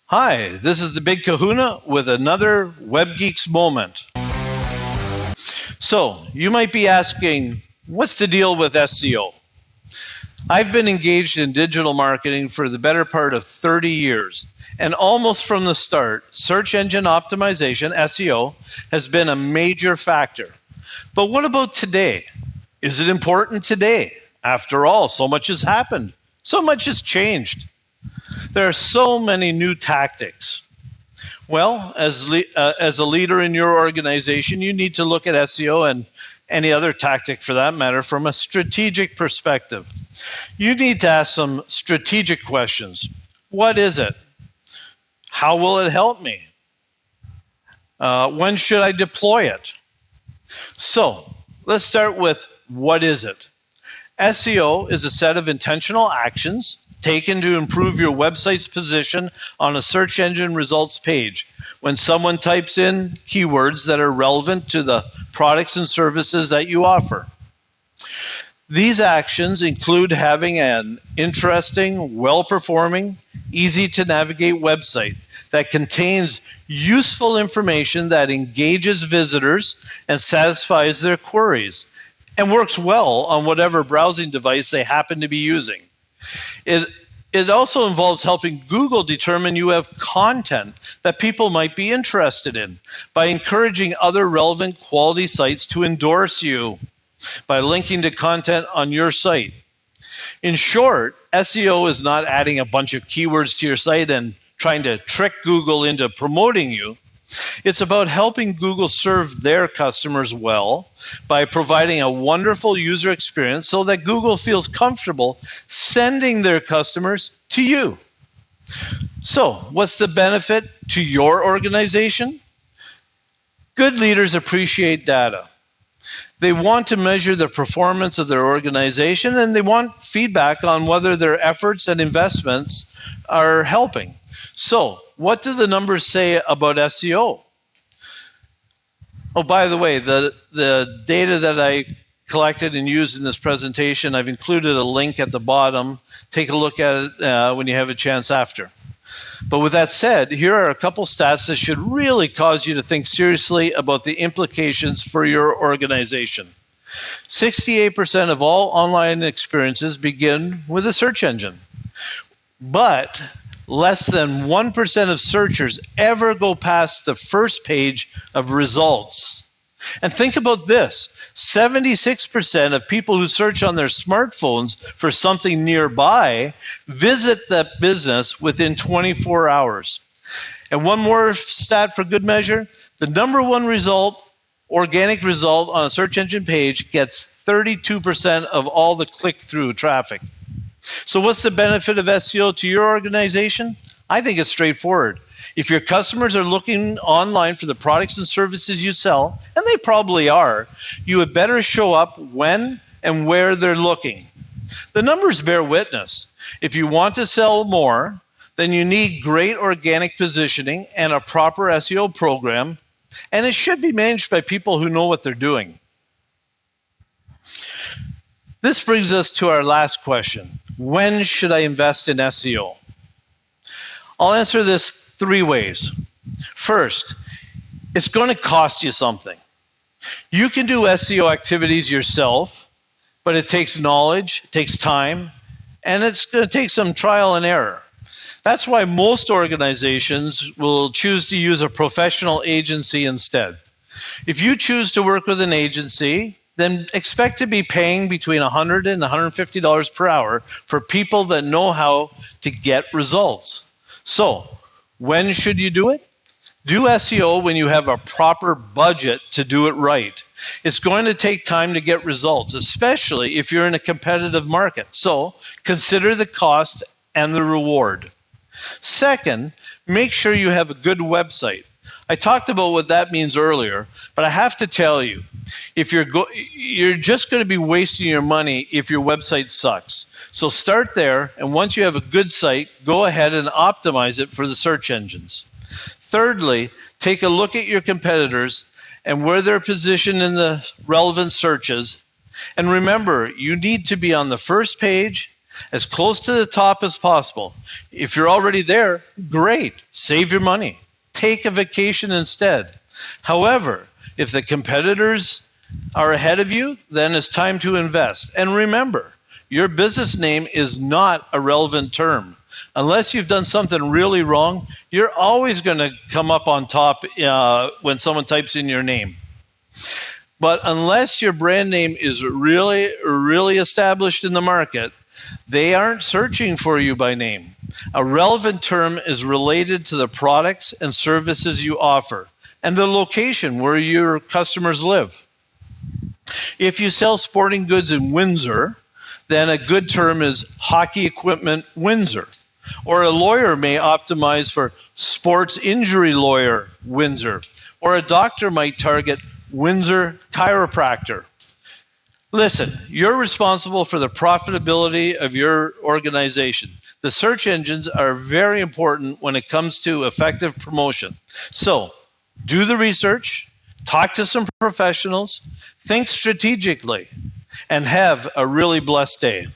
Hi, this is the Big Kahuna with another Web Geeks moment. So, you might be asking, what's the deal with SEO? I've been engaged in digital marketing for the better part of 30 years, and almost from the start, search engine optimization, SEO, has been a major factor. But what about today? Is it important today? After all, so much has happened. So much has changed. There are so many new tactics. Well, as a leader in your organization, you need to look at SEO and any other tactic for that matter from a strategic perspective. You need to ask some strategic questions. What is it? How will it help me? When should I deploy it? So, let's start with what is it? SEO is a set of intentional actions taken to improve your website's position on a search engine results page when someone types in keywords that are relevant to the products and services that you offer. These actions include having an interesting, well-performing, easy-to-navigate website that contains useful information that engages visitors and satisfies their queries and works well on whatever browsing device they happen to be using. It also involves helping Google determine you have content that people might be interested in by encouraging other relevant quality sites to endorse you by linking to content on your site. In short, SEO is not adding a bunch of keywords to your site and trying to trick Google into promoting you. It's about helping Google serve their customers well by providing a wonderful user experience so that Google feels comfortable sending their customers to you. So, what's the benefit to your organization? Good leaders appreciate data. They want to measure the performance of their organization, and they want feedback on whether their efforts and investments are helping. So, what do the numbers say about SEO? Oh, by the way, the data that I collected and used in this presentation, I've included a link at the bottom. Take a look at it when you have a chance after. But with that said, here are a couple stats that should really cause you to think seriously about the implications for your organization. 68% of all online experiences begin with a search engine. But less than 1% of searchers ever go past the first page of results. And think about this, 76% of people who search on their smartphones for something nearby visit that business within 24 hours. And one more stat for good measure, the number one result, organic result on a search engine page gets 32% of all the click-through traffic. So what's the benefit of SEO to your organization? I think it's straightforward. If your customers are looking online for the products and services you sell, and they probably are, you had better show up when and where they're looking. The numbers bear witness. If you want to sell more, then you need great organic positioning and a proper SEO program, and it should be managed by people who know what they're doing. This brings us to our last question. When should I invest in SEO? I'll answer this three ways. First, it's going to cost you something. You can do SEO activities yourself, but it takes knowledge, it takes time, and it's going to take some trial and error. That's why most organizations will choose to use a professional agency instead. If you choose to work with an agency, then expect to be paying between $100 and $150 per hour for people that know how to get results. So, when should you do it? Do SEO when you have a proper budget to do it right. It's going to take time to get results, especially if you're in a competitive market. So, consider the cost and the reward. Second, make sure you have a good website. I talked about what that means earlier, but I have to tell you, if you're just going to be wasting your money if your website sucks. So start there, and once you have a good site, go ahead and optimize it for the search engines. Thirdly, take a look at your competitors and where they're positioned in the relevant searches. And remember, you need to be on the first page as close to the top as possible. If you're already there, great. Save your money. Take a vacation instead. However, if the competitors are ahead of you, then it's time to invest. And remember, your business name is not a relevant term. Unless you've done something really wrong, you're always going to come up on top when someone types in your name. But unless your brand name is really, really established in the market, they aren't searching for you by name. A relevant term is related to the products and services you offer and the location where your customers live. If you sell sporting goods in Windsor, then a good term is Hockey Equipment Windsor. Or a lawyer may optimize for Sports Injury Lawyer Windsor. Or a doctor might target Windsor Chiropractor. Listen, you're responsible for the profitability of your organization. The search engines are very important when it comes to effective promotion. So, do the research, talk to some professionals, think strategically, and have a really blessed day.